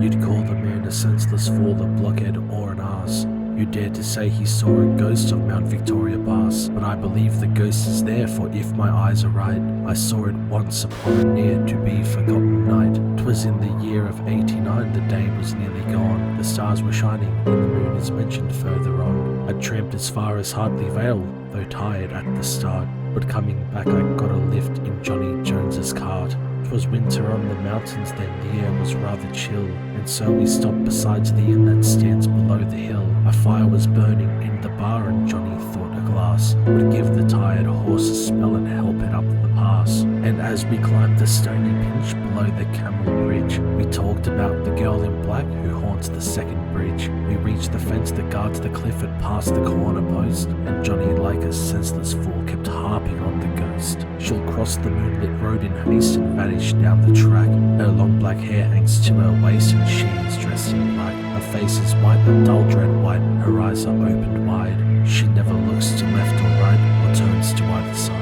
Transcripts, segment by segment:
You'd call the man a senseless fool, a blockhead, or an arse. You dared to say he saw a ghost of Mount Victoria Pass, but I believe the ghost is there, for if my eyes are right, I saw it once upon a near-to-be-forgotten night. 'Twas in the year of '89, the day was nearly gone, the stars were shining, and the moon is mentioned further on. I tramped as far as Hartley Vale, though tired at the start, but coming back I got a lift in Johnny Jones's cart. 'Twas winter on the mountains then, the air was rather chill, and so we stopped beside the inn that stands below the hill. A fire was burning in the bar, and Johnny thought a glass would give the tired horse a spell and help it up the pass. And as we climbed the stony pinch below the Camel Bridge, we talked about the girl in black who haunts the second bridge. We reached the fence that guards the cliff and past the corner post, and Johnny, like a senseless fool, kept harping on the ghost. She'll cross the moonlit road in haste and vanish down the track. Her long black hair hangs to her waist, and she is dressed in black. Her face is white, a dull dread white, her eyes are opened wide. She never looks to left or right, or turns to either side.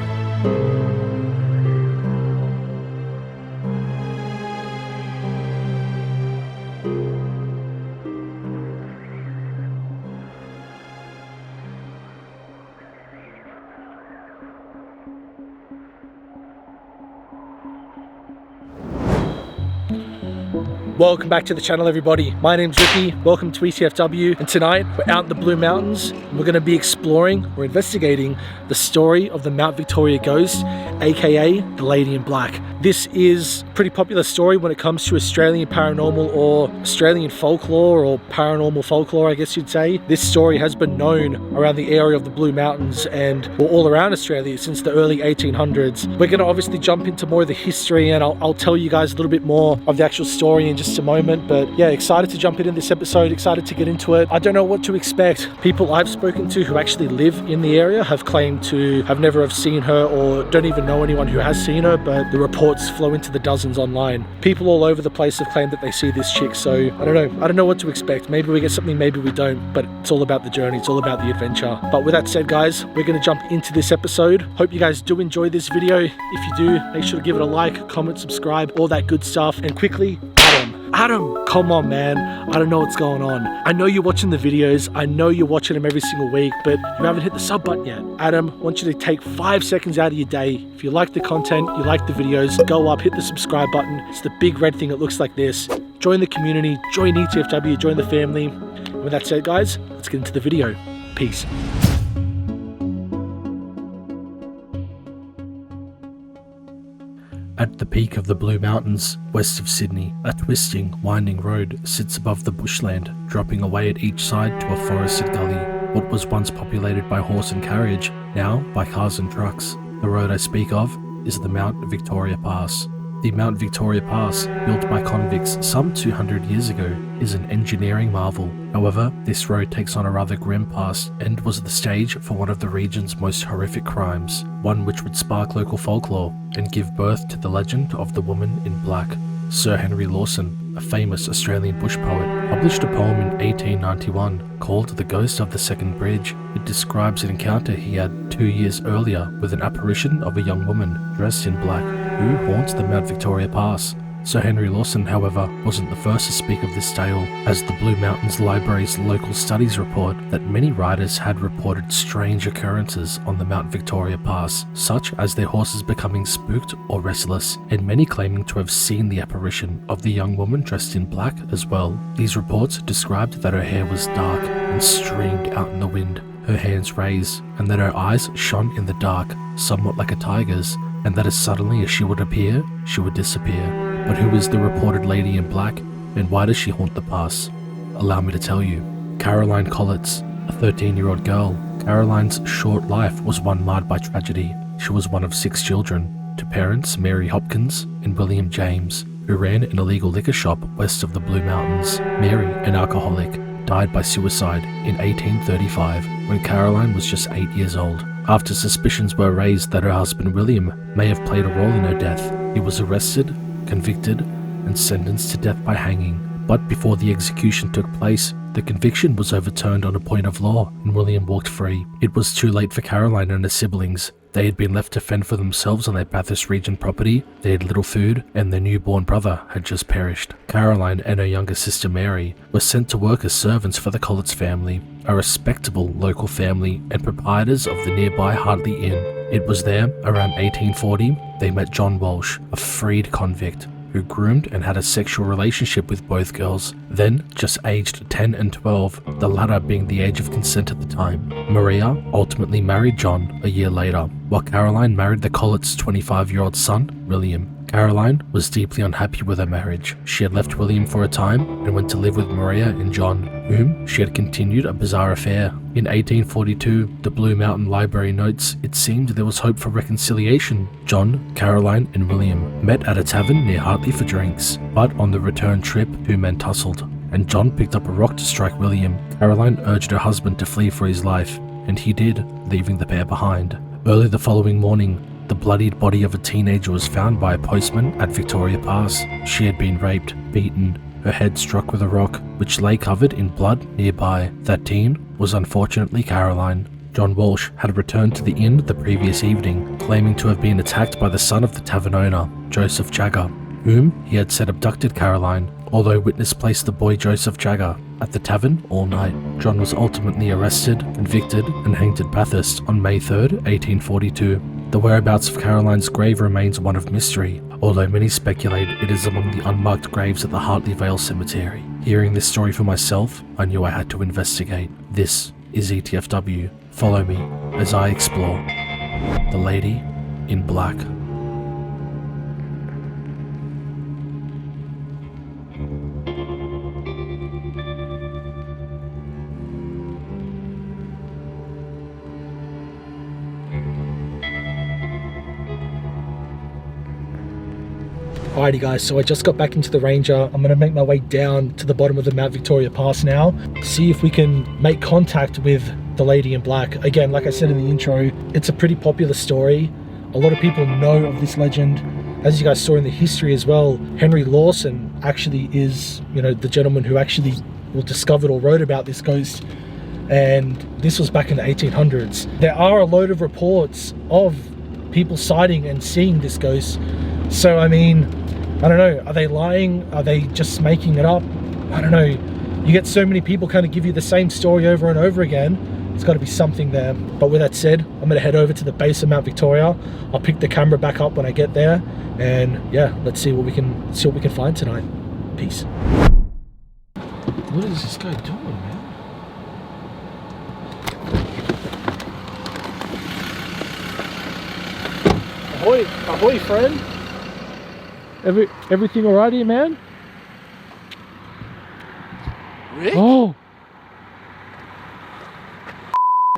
Welcome back to the channel, everybody. My name's Ricky. Welcome to ETFW, and tonight we're out in the Blue Mountains and we're going to be exploring or investigating the story of the Mount Victoria ghost, aka the Lady in Black. This is a pretty popular story when it comes to Australian paranormal or Australian folklore or paranormal folklore, I guess you'd say. This story has been known around the area of the Blue Mountains and all around Australia since the early 1800s. We're going to obviously jump into more of the history, and I'll tell you guys a little bit more of the actual story in just a moment. But yeah, excited to jump in this episode, excited to get into it. I don't know what to expect. People I've spoken to who actually live in the area have claimed to have never have seen her or don't even know anyone who has seen her, but the reports flow into the dozens online. People all over the place have claimed that they see this chick, so I don't know what to expect. Maybe we get something, maybe we don't, but it's all about the journey, it's all about the adventure. But with that said, guys, we're going to jump into this episode. Hope you guys do enjoy this video. If you do, make sure to give it a like, comment, subscribe, all that good stuff. And quickly, Adam, come on, man. I don't know what's going on. I know you're watching the videos. I know you're watching them every single week, but you haven't hit the sub button yet. Adam, I want you to take 5 seconds out of your day. If you like the content, you like the videos, go up, hit the subscribe button. It's the big red thing that looks like this. Join the community, join ETFW, join the family. And with that said, guys, let's get into the video. Peace. At the peak of the Blue Mountains, west of Sydney, a twisting, winding road sits above the bushland, dropping away at each side to a forested gully. What was once populated by horse and carriage, now by cars and trucks. The road I speak of is the Mount Victoria Pass. The Mount Victoria Pass, built by convicts some 200 years ago, is an engineering marvel. However, this road takes on a rather grim past and was the stage for one of the region's most horrific crimes, one which would spark local folklore and give birth to the legend of the woman in black. Sir Henry Lawson, a famous Australian bush poet, published a poem in 1891 called The Ghost of the Second Bridge. It describes an encounter he had 2 years earlier with an apparition of a young woman dressed in black who haunts the Mount Victoria Pass. Sir Henry Lawson, however, wasn't the first to speak of this tale, as the Blue Mountains Library's local studies report that many riders had reported strange occurrences on the Mount Victoria Pass, such as their horses becoming spooked or restless, and many claiming to have seen the apparition of the young woman dressed in black as well. These reports described that her hair was dark and streamed out in the wind, her hands raised, and that her eyes shone in the dark, somewhat like a tiger's, and that as suddenly as she would appear, she would disappear. But who is the reported lady in black, and why does she haunt the pass? Allow me to tell you. Caroline Collitz, a 13-year-old girl. Caroline's short life was one marred by tragedy. She was one of 6 children, to parents Mary Hopkins and William James, who ran an illegal liquor shop west of the Blue Mountains. Mary, an alcoholic, died by suicide in 1835 when Caroline was just 8 years old. After suspicions were raised that her husband William may have played a role in her death, he was arrested, convicted, and sentenced to death by hanging. But before the execution took place, the conviction was overturned on a point of law and William walked free. It was too late for Caroline and her siblings. They had been left to fend for themselves on their Bathurst region property, they had little food, and their newborn brother had just perished. Caroline and her younger sister Mary were sent to work as servants for the Collins family, a respectable local family and proprietors of the nearby Hartley Inn. It was there, around 1840, they met John Walsh, a freed convict, who groomed and had a sexual relationship with both girls, then just aged 10 and 12, the latter being the age of consent at the time. Maria ultimately married John a year later, while Caroline married the Collett's 25-year-old son, William. Caroline was deeply unhappy with her marriage. She had left William for a time and went to live with Maria and John, whom she had continued a bizarre affair. In 1842, the Blue Mountain Library notes, it seemed there was hope for reconciliation. John, Caroline, and William met at a tavern near Hartley for drinks, but on the return trip, two men tussled, and John picked up a rock to strike William. Caroline urged her husband to flee for his life, and he did, leaving the pair behind. Early the following morning, the bloodied body of a teenager was found by a postman at Victoria Pass. She had been raped, beaten, her head struck with a rock, which lay covered in blood nearby. That teen was unfortunately Caroline. John Walsh had returned to the inn the previous evening, claiming to have been attacked by the son of the tavern owner, Joseph Jagger, whom he had said abducted Caroline, although witness placed the boy Joseph Jagger at the tavern all night. John was ultimately arrested, convicted, and hanged at Bathurst on May 3rd, 1842. The whereabouts of Caroline's grave remains one of mystery, although many speculate it is among the unmarked graves at the Hartley Vale Cemetery. Hearing this story for myself, I knew I had to investigate. This is ETFW. Follow me as I explore the Lady in Black. Alrighty guys, so I just got back into the Ranger. I'm going to make my way down to the bottom of the Mount Victoria Pass now, see if we can make contact with the Lady in Black. Again, like I said in the intro, it's a pretty popular story. A lot of people know of this legend. As you guys saw in the history as well, Henry Lawson actually is, the gentleman who actually discovered or wrote about this ghost. And this was back in the 1800s. There are a load of reports of people sighting and seeing this ghost. So, I mean, I don't know, are they lying? Are they just making it up? I don't know. You get so many people kind of give you the same story over and over again. There's got to be something there. But with that said, I'm going to head over to the base of Mount Victoria. I'll pick the camera back up when I get there. And yeah, let's see what we can find tonight. Peace. What is this guy doing, man? Ahoy, ahoy, friend. Everything alright here, man? Rick? Oh.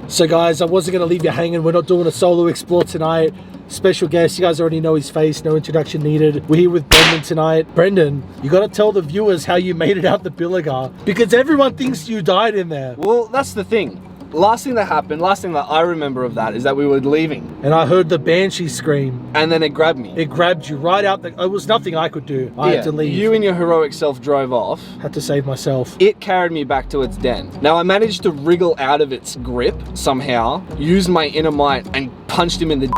So guys, I wasn't going to leave you hanging. We're not doing a solo explore tonight. Special guest, you guys already know his face, no introduction needed. We're here with Brendan tonight. Brendan, you got to tell the viewers how you made it out the Billiger, because everyone thinks you died in there. Well, that's the thing. Last thing that happened, last thing that I remember of that is that we were leaving. And I heard the banshee scream. And then it grabbed me. It grabbed you right out the... It was nothing I could do. I had to leave. You and your heroic self drove off. Had to save myself. It carried me back to its den. Now I managed to wriggle out of its grip somehow, used my inner might and punched him in the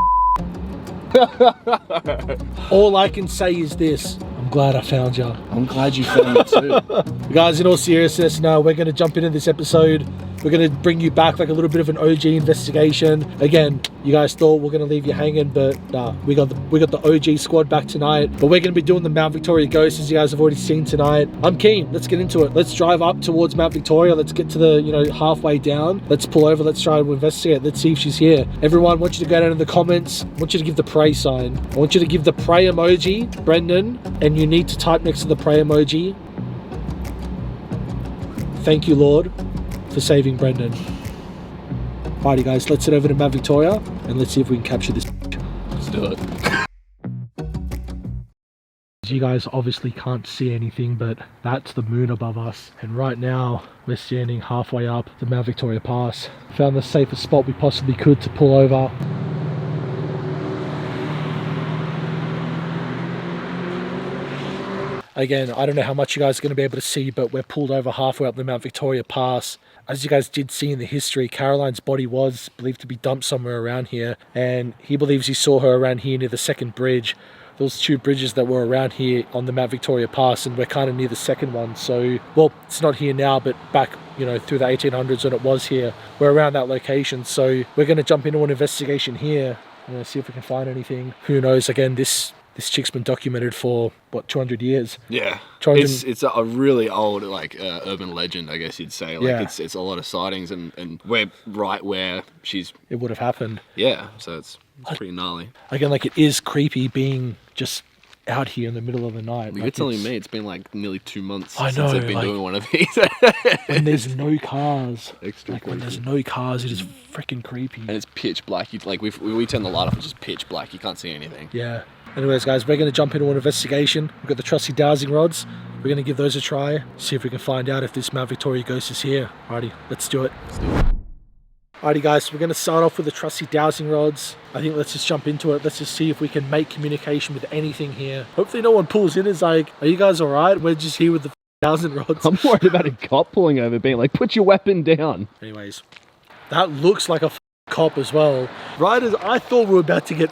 All I can say is this. I'm glad I found you. I'm glad you found me too. Guys, in all seriousness, now we're going to jump into this episode. We're going to bring you back like a little bit of an OG investigation. Again, you guys thought we're going to leave you hanging, but nah, we got the OG squad back tonight. But we're going to be doing the Mount Victoria Ghost, as you guys have already seen tonight. I'm keen. Let's get into it. Let's drive up towards Mount Victoria. Let's get to the, halfway down. Let's pull over. Let's try to investigate. Let's see if she's here. Everyone, I want you to go down in the comments. I want you to give the pray sign. I want you to give the pray emoji, Brendan, and you need to type next to the pray emoji, thank you, Lord, for saving Brendan. Alrighty guys, let's head over to Mount Victoria and let's see if we can capture this. Let's do it. You guys obviously can't see anything, but that's the moon above us. And right now, we're standing halfway up the Mount Victoria Pass. Found the safest spot we possibly could to pull over. Again, I don't know how much you guys are going to be able to see, but we're pulled over halfway up the Mount Victoria Pass. As you guys did see in the history, Caroline's body was believed to be dumped somewhere around here, and he believes he saw her around here near the second bridge. Those two bridges that were around here on the Mount Victoria Pass, and we're kind of near the second one. So, well, it's not here now, but back, you know, through the 1800s when it was here, we're around that location. So we're going to jump into an investigation here and see if we can find anything. Who knows? Again, this chick's been documented for, what, 200 years? Yeah. 200... It's a really old, like, urban legend, I guess you'd say. Like, yeah. It's a lot of sightings, and we're right where it would have happened. Yeah, so it's pretty gnarly. Again, like, it is creepy being just out here in the middle of the night. You're telling me it's been like nearly 2 months since I've been doing one of these. When there's no cars. Extra when there's no cars, it is freaking creepy. And it's pitch black. We turn the light off, it's just pitch black. You can't see anything. Yeah. Anyways, guys, we're going to jump into an investigation. We've got the trusty dowsing rods. We're going to give those a try, see if we can find out if this Mount Victoria ghost is here. Alrighty, let's do it. Alrighty, guys, so we're going to start off with the trusty dowsing rods. I think let's just jump into it. Let's just see if we can make communication with anything here. Hopefully no one pulls in. It's like, are you guys alright? We're just here with the dowsing rods. I'm worried about a cop pulling over, being like, put your weapon down. Anyways, that looks like a cop as well. Right as I thought we were about to get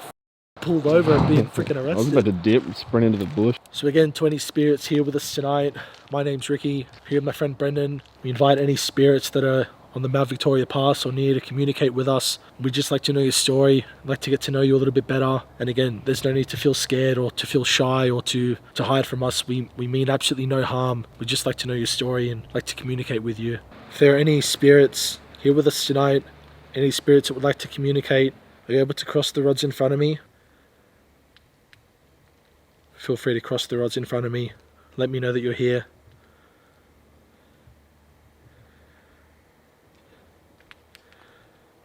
pulled over and being freaking arrested. I was about to dip and sprint into the bush. So again, 20 spirits here with us tonight. My name's Ricky, here with my friend Brendan. We invite any spirits that are on the Mount Victoria Pass or near to communicate with us. We'd just like to know your story. I'd like to get to know you a little bit better. And again, there's no need to feel scared or to feel shy or to hide from us. We mean absolutely no harm. We'd just like to know your story and like to communicate with you. If there are any spirits here with us tonight, any spirits that would like to communicate, are you able to cross the rods in front of me? Feel free to cross the rods in front of me. Let me know that you're here.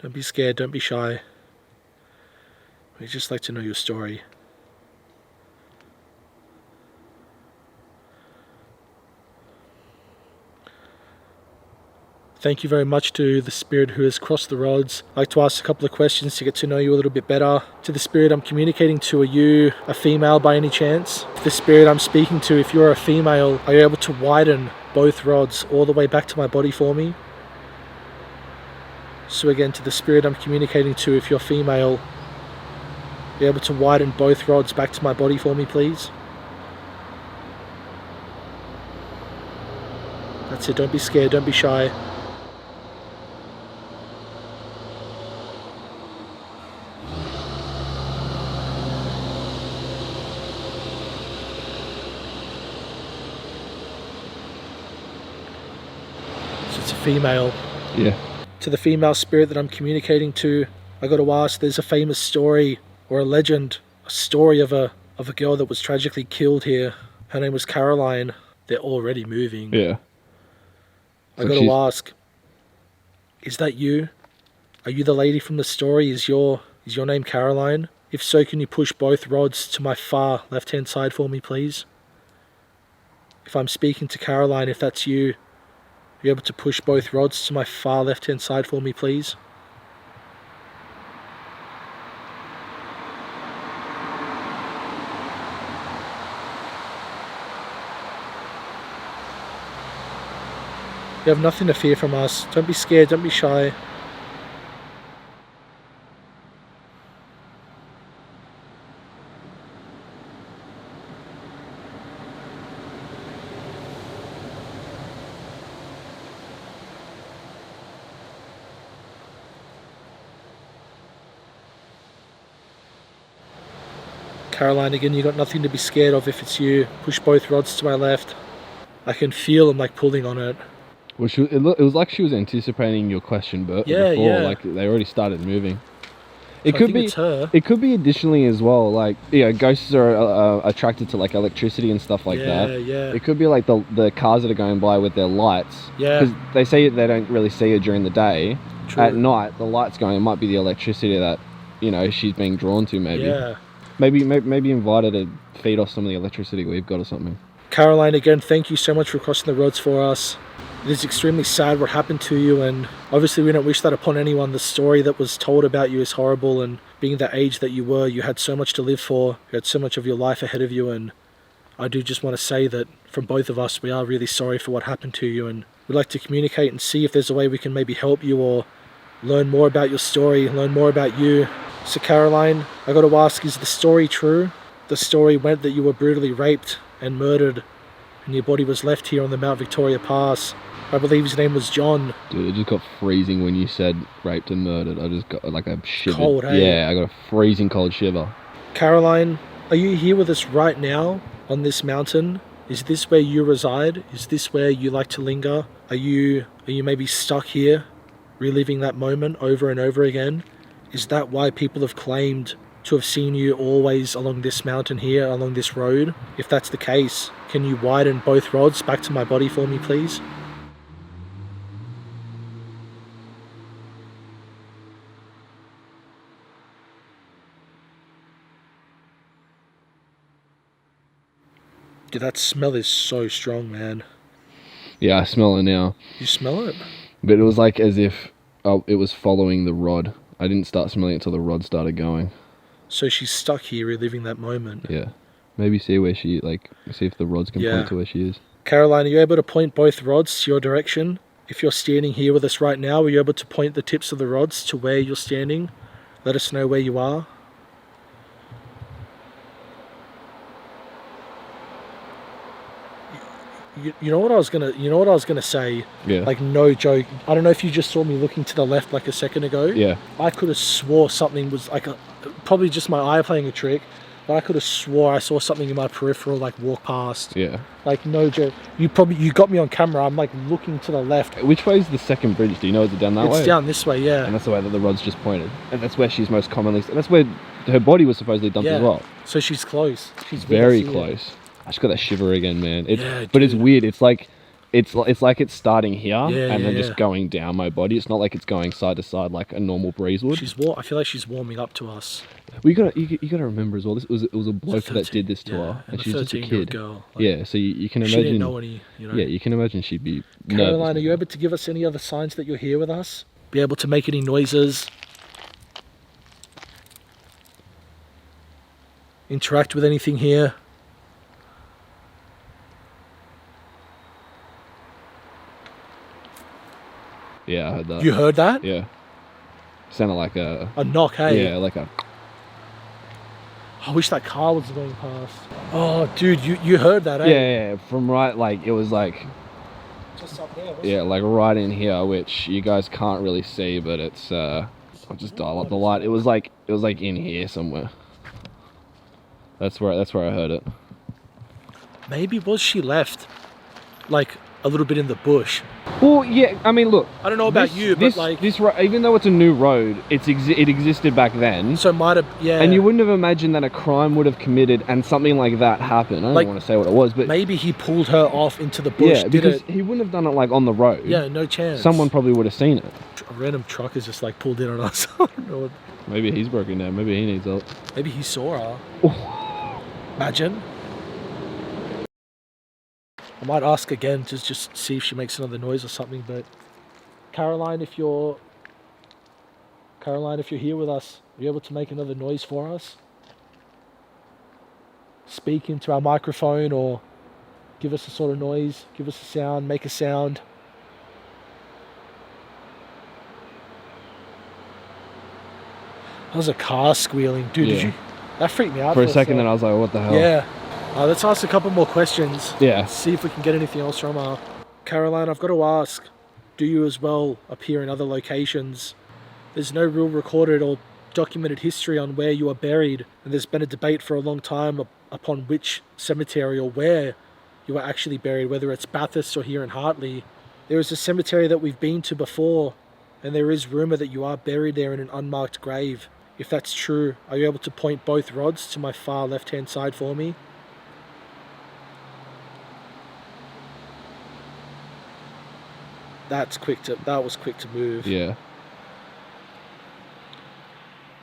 Don't be scared, don't be shy. We'd just like to know your story. Thank you very much to the spirit who has crossed the rods. I'd like to ask a couple of questions to get to know you a little bit better. To the spirit I'm communicating to, are you a female by any chance? The spirit I'm speaking to, if you're a female, are you able to widen both rods all the way back to my body for me? So again, to the spirit I'm communicating to, if you're female, are you able to widen both rods back to my body for me, please? That's it, don't be scared, don't be shy. So it's a female. Yeah. To the female spirit that I'm communicating to, I got to ask, there's a famous story or a legend, a story of a girl that was tragically killed here. Her name was Caroline. They're already moving. Yeah. I got to ask, is that you? Are you the lady from the story? Is your name Caroline? If so, can you push both rods to my far left-hand side for me, please? If I'm speaking to Caroline, if that's you, are you able to push both rods to my far left-hand side for me, please? You have nothing to fear from us. Don't be scared, don't be shy. Caroline, again, you got nothing to be scared of if it's you. Push both rods to my left. I can feel them like pulling on it. Well, it was like she was anticipating your question, but yeah, before, yeah. Like they already started moving. It could be. It's her. It could be additionally as well. Like, yeah, ghosts are attracted to like electricity and stuff like that. Yeah, yeah. It could be like the cars that are going by with their lights. Yeah. Because they say they don't really see her during the day. True. At night, the lights going. It might be the electricity that, you know, she's being drawn to. Maybe. Yeah. Maybe invite her to feed off some of the electricity we've got or something. Caroline, again, thank you so much for crossing the roads for us. It is extremely sad what happened to you, and obviously we don't wish that upon anyone. The story that was told about you is horrible, and being the age that you were, you had so much to live for. You had so much of your life ahead of you, and I do just want to say that from both of us, we are really sorry for what happened to you, and we'd like to communicate and see if there's a way we can maybe help you or learn more about your story, learn more about you. So Caroline, I got to ask, is the story true? The story went that you were brutally raped and murdered, and your body was left here on the Mount Victoria Pass. I believe his name was John. Dude, it just got freezing when you said raped and murdered. I just got like a shiver. Cold, hey? Yeah, I got a freezing cold shiver. Caroline, are you here with us right now on this mountain? Is this where you reside? Is this where you like to linger? Are you maybe stuck here, reliving that moment over and over again? Is that why people have claimed to have seen you always along this mountain here, along this road? If that's the case, can you widen both rods back to my body for me, please? Dude, that smell is so strong, man. Yeah, I smell it now. You smell it? But it was like as if it was following the rod. I didn't start smelling it until the rod started going. So she's stuck here reliving that moment. Yeah. Maybe see where she, like, see if the rods can point to where she is. Caroline, are you able to point both rods to your direction? If you're standing here with us right now, are you able to point the tips of the rods to where you're standing? Let us know where you are. You know what I was gonna say? Yeah. Like, no joke. I don't know if you just saw me looking to the left like a second ago. Yeah. I could have swore something was like probably just my eye playing a trick, but I could have swore I saw something in my peripheral like walk past. Yeah. Like, no joke. You got me on camera. I'm like looking to the left. Which way is the second bridge? Do you know? Is it down that way? It's down this way, yeah. And that's the way that the rod's just pointed. And that's where she's most commonly... And that's where her body was supposedly dumped as well. So she's close. She's very close. I just got that shiver again, man. Yeah, but it's weird. It's like it's starting here Yeah, and then yeah. just going down my body. It's not like it's going side to side like a normal breeze would. I feel like she's warming up to us. Well, you gotta remember as well. It was a bloke that did this to her, and she she's just a kid. Girl, like, yeah, so you can imagine. She didn't know any, you know. Yeah, you can imagine she'd be. Caroline, are you able to give us any other signs that you're here with us? Be able to make any noises? Interact with anything here? Yeah, I heard that. You heard that? Yeah. Sounded like a knock, hey? Yeah, like a... I wish that car was going past. Oh, dude, you heard that, eh? Yeah, from right, like, it was like... Just up there, yeah, like right in here, which you guys can't really see, but it's, I'll just dial up the light. It was like in here somewhere. That's where I heard it. Maybe was she left, like, a little bit in the bush? Well, yeah, I mean, look. I don't know about you, but like... This even though it's a new road, it existed back then. So it might have, yeah. And you wouldn't have imagined that a crime would have committed and something like that happened. I don't want to say what it was, but... Maybe he pulled her off into the bush, yeah, because he wouldn't have done it, like, on the road. Yeah, no chance. Someone probably would have seen it. A random truck has just, like, pulled in on us. I don't know. Maybe he's broken down. Maybe he needs help. Maybe he saw her. Oh. Imagine. I might ask again to just see if she makes another noise or something, but Caroline, if you're here with us, are you able to make another noise for us? Speak into our microphone or give us a sort of noise, give us a sound, make a sound. That was a car squealing. Dude, did you? That freaked me out. For a second, then I was like, what the hell? Yeah. Let's ask a couple more questions. Yeah. See if we can get anything else from her. Caroline, I've got to ask, do you as well appear in other locations? There's no real recorded or documented history on where you are buried, and there's been a debate for a long time upon which cemetery or where you are actually buried, whether it's Bathurst or here in Hartley. There is a cemetery that we've been to before, and there is rumour that you are buried there in an unmarked grave. If that's true, are you able to point both rods to my far left-hand side for me? That was quick to move. Yeah.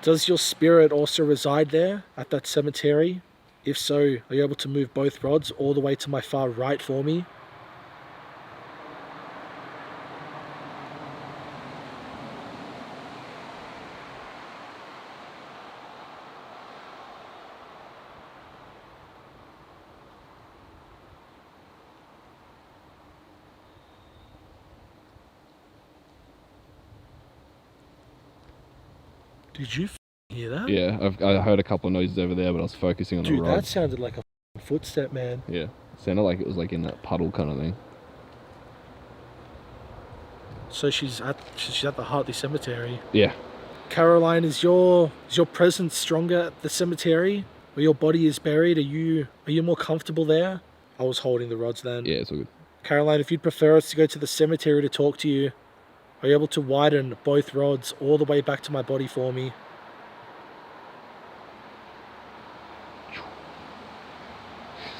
Does your spirit also reside there at that cemetery? If so, are you able to move both rods all the way to my far right for me? Did you hear that? Yeah, I heard a couple of noises over there, but I was focusing on the Dude, rod. that sounded like a footstep, man. Yeah, sounded like it was like in that puddle kind of thing. So she's at the Hartley Cemetery. Yeah. Caroline, is your presence stronger at the cemetery where your body is buried? Are you more comfortable there? I was holding the rods then. Yeah, it's all good. Caroline, if you'd prefer us to go to the cemetery to talk to you, are you able to widen both rods all the way back to my body for me?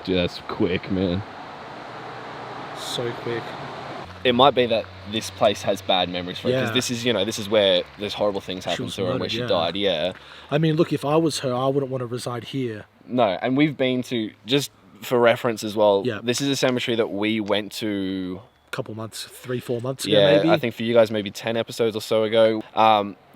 Dude, that's quick, man. So quick. It might be that this place has bad memories for her, because Yeah. this is, this is where there's horrible things happen was to her and where murdered, she yeah. died, yeah. I mean, look, if I was her, I wouldn't want to reside here. No, and we've been to, just for reference as well, Yeah. this is a cemetery that we went to, A couple months, 3-4 months ago, yeah, maybe. I think for you guys maybe 10 episodes or so ago.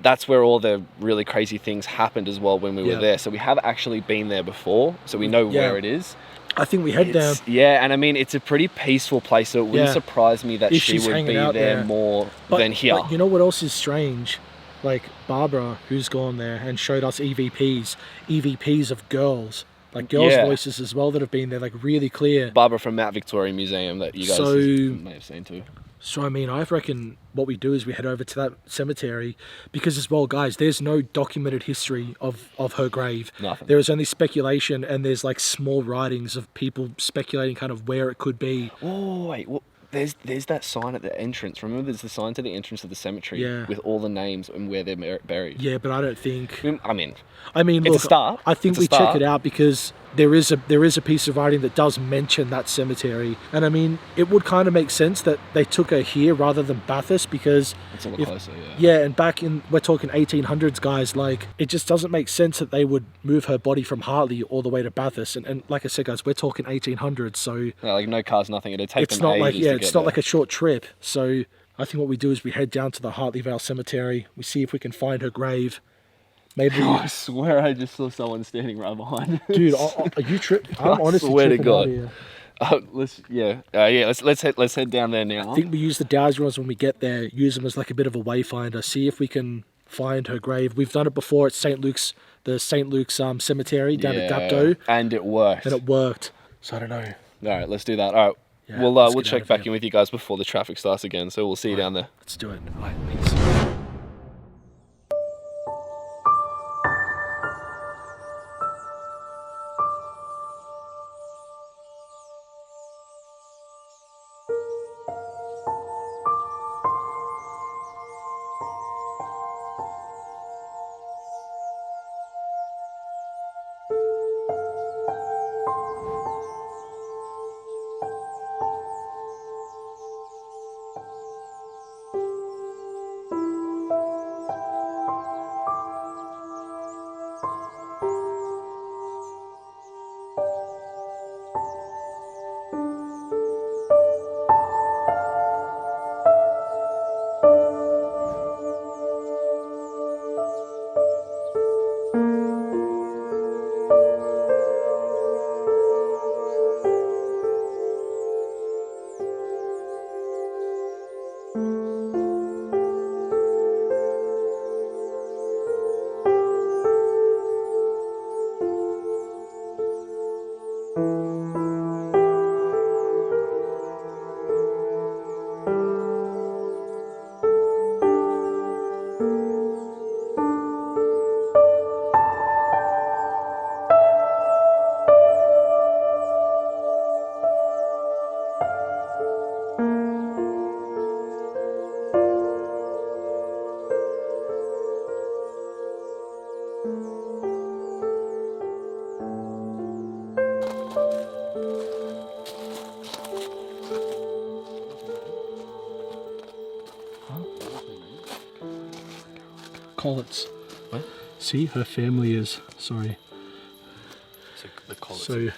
That's where all the really crazy things happened as well when we were Yeah. there. So we have actually been there before, so we know Yeah. where it is. I think we head there. Yeah, and I mean, it's a pretty peaceful place, so it wouldn't Yeah. surprise me that If she she's would hanging be out there there. more than here. But you know what else is strange? Like Barbara, who's gone there and showed us EVPs of girls, like girls' Yeah. voices as well that have been there, like really clear. Barbara from Mount Victoria Museum that you guys So- may have seen too. So I mean, I reckon what we do is we head over to that cemetery, because as well, guys, there's no documented history of her grave. Nothing. There is only speculation, and there's like small writings of people speculating kind of where it could be. Oh wait, well, there's that sign at the entrance. Remember, there's the sign to the entrance of the cemetery Yeah. with all the names and where they're buried. Yeah, but I don't think. I mean, It's It's a start. I think It's a we check start. it out, because there is a piece of writing that does mention that cemetery, and I mean, it would kind of make sense that they took her here rather than Bathurst, because it's a lot if- closer. Yeah. yeah, and back in, we're talking 1800s, guys, like it just doesn't make sense that they would move her body from Hartley all the way to Bathurst, and like I said, guys, we're talking 1800s, so Yeah, like no cars, nothing. It'd take it's them not like ages to it's get not there. like a short trip. So I think what we do is we head down to the Hartley Vale Cemetery, we see if we can find her grave. Maybe, I swear, I just saw someone standing right behind. us. dude, are you tripping? I'm I honestly swear to tripping out God. here. Let's head down there now. I think we use the Dowsing rods when we get there, use them as like a bit of a wayfinder, see if we can find her grave. We've done it before at the St. Luke's cemetery down at Dapto, and it worked. and it worked. So I don't know. All right, let's do that. All right, Yeah, we'll let's we'll get out check of back here. in with you guys before the traffic starts again. So we'll see you down there. Let's do it. All right, peace. Collets. What? See, her family is. Sorry. So the college. So.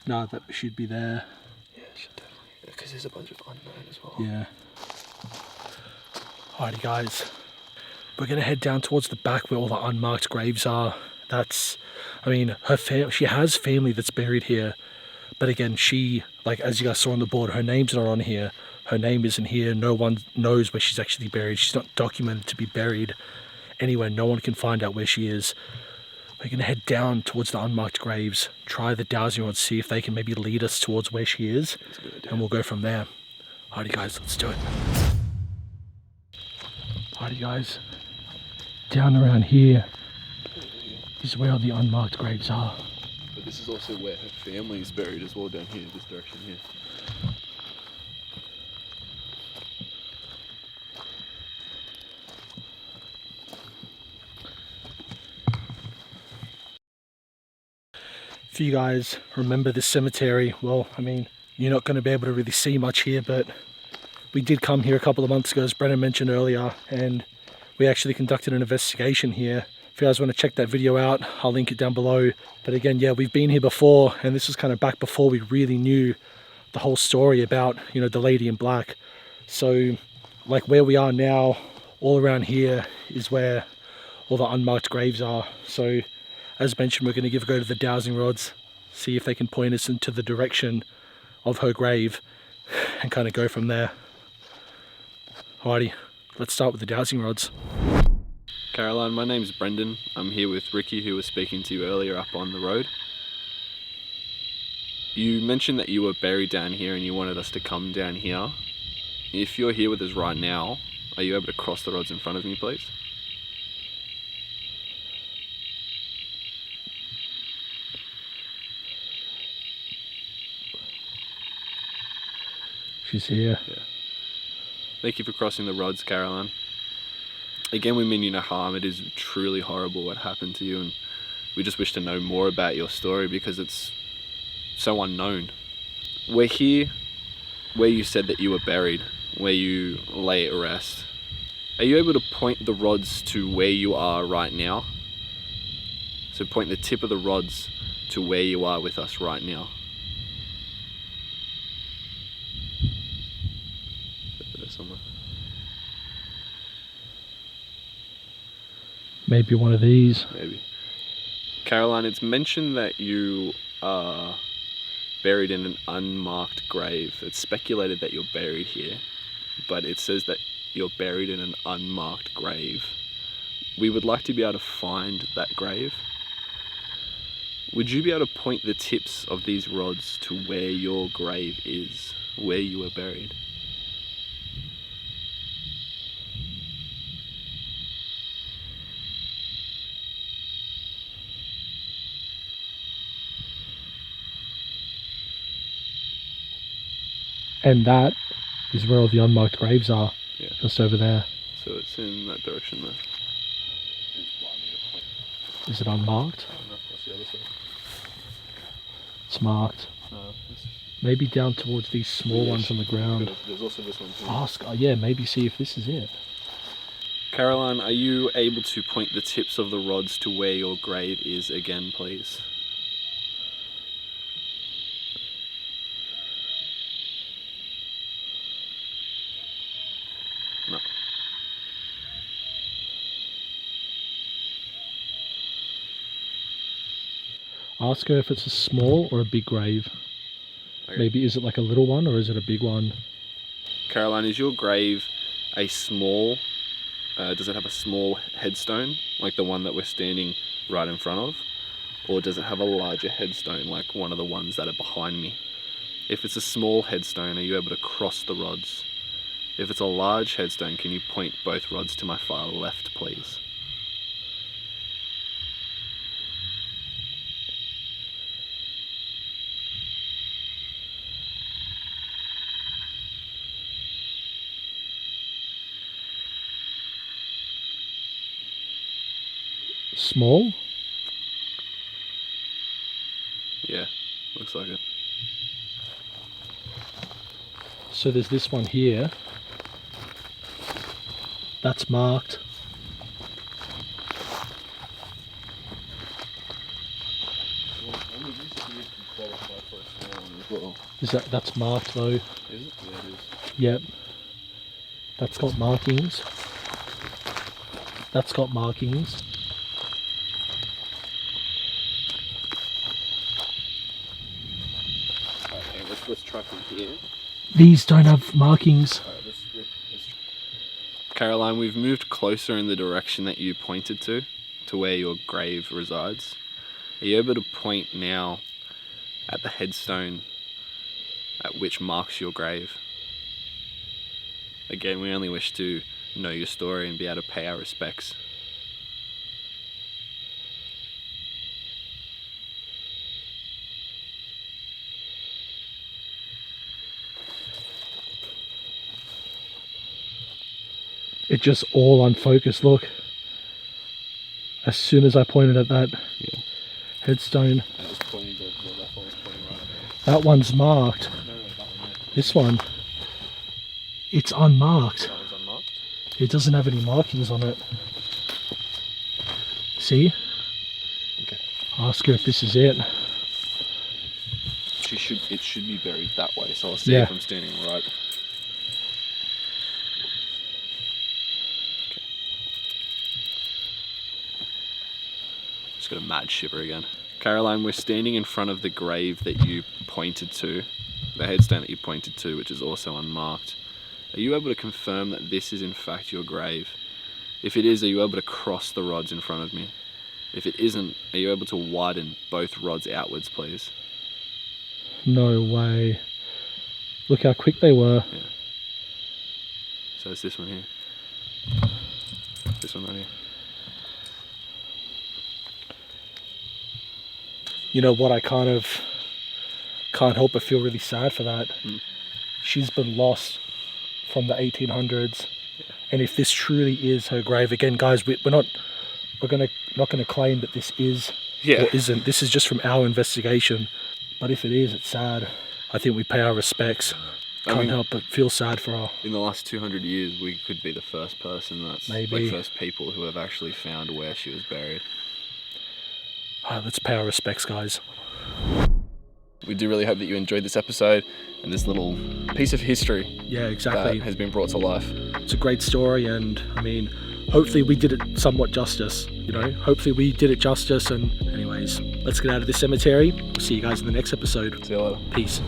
No, that should be there. Yeah, it should definitely. Because there's a bunch of unknown as well. Yeah. Alrighty, guys. We're gonna head down towards the back where all the unmarked graves are. That's, I mean, she has family that's buried here, But again, she, like as you guys saw on the board, her name's not on here. Her name isn't here. No one knows where she's actually buried. She's not documented to be buried anywhere. No one can find out where she is. We're going to head down towards the unmarked graves, try the dowsing rods, see if they can maybe lead us towards where she is, and we'll go from there. Alrighty guys, let's do it. Alrighty guys, down around here is where all the unmarked graves are. But this is also where her family is buried as well, down here, this direction here. If you guys remember this cemetery, well, I mean, you're not going to be able to really see much here, but we did come here a couple of months ago, as Brennan mentioned earlier, and we actually conducted an investigation here. If you guys want to check that video out, I'll link it down below. But again, yeah, we've been here before, and this was kind of back before we really knew the whole story about, you know, the lady in black. So like where we are now, all around here is where all the unmarked graves are. So as mentioned, we're going to give a go to the dowsing rods, see if they can point us into the direction of her grave, and kind of go from there. Alrighty, let's start with the dowsing rods. Caroline, my name's Brendan. I'm here with Ricky, who was speaking to you earlier up on the road. You mentioned that you were buried down here and you wanted us to come down here. If you're here with us right now, are you able to cross the rods in front of me, please? She's here. Yeah. Thank you for crossing the rods, Caroline. Again, we mean you no harm. It is truly horrible what happened to you, and we just wish to know more about your story because it's so unknown. We're here where you said that you were buried, where you lay at rest. Are you able to point the rods to where you are right now? So point the tip of the rods to where you are with us right now. Somewhere. Maybe one of these. Maybe. Caroline, it's mentioned that you are buried in an unmarked grave. It's speculated that you're buried here, but it says that you're buried in an unmarked grave. We would like to be able to find that grave. Would you be able to point the tips of these rods to where your grave is, where you were buried? And that is where all the unmarked graves are. Yeah. Just over there. So it's in that direction there. Is it unmarked? I don't know. What's the other side? It's marked. Maybe down towards these small ones on the ground. There's also this one too. Ask, yeah, maybe see if this is it. Caroline, are you able to point the tips of the rods to where your grave is again, please? No. Ask her if it's a small or a big grave. Okay. Maybe is it like a little one or is it a big one? Caroline, is your grave a small, does it have a small headstone, like the one that we're standing right in front of? Or does it have a larger headstone, like one of the ones that are behind me? If it's a small headstone, are you able to cross the rods? If it's a large headstone, can you point both rods to my far left, please? Small? Yeah, looks like it. So there's this one here. That's marked. Is that's marked though? Is it? Yeah, it is. Yep. That's got markings. That's got markings. let's try from here. These don't have markings. Caroline, we've moved closer in the direction that you pointed to where your grave resides. Are you able to point now at the headstone at which marks your grave? Again, we only wish to know your story and be able to pay our respects. It just all unfocused, look. As soon as I pointed at that headstone. That was pointing to the left one was pointing right at That one's marked. No, that one there. This one, it's unmarked. That one's unmarked. It doesn't have any markings on it. See? Okay. Ask her if this is it. It should be buried that way, so I'll see if I'm standing right. Okay. Just got a mad shiver again. Caroline, we're standing in front of the grave that you pointed to, the headstone that you pointed to, which is also unmarked. Are you able to confirm that this is in fact your grave? If it is, are you able to cross the rods in front of me? If it isn't, are you able to widen both rods outwards, please? No way. Look how quick they were. Yeah. So it's this one here. This one right here. You know what, I kind of can't help but feel really sad for that. She's been lost from the 1800s, and if this truly is her grave, again guys, we're not gonna claim that this is or isn't. This is just from our investigation, but if it is, it's sad. I think we pay our respects. Can't help but feel sad for her. In the last 200 years, we could be the first person first people who have actually found where she was buried. Let's pay our respects, guys. We do really hope that you enjoyed this episode and this little piece of history. Yeah, exactly. That has been brought to life. It's a great story, and I mean, hopefully we did it somewhat justice, you know? Hopefully we did it justice, and anyways, let's get out of this cemetery. We'll see you guys in the next episode. See you later. Peace.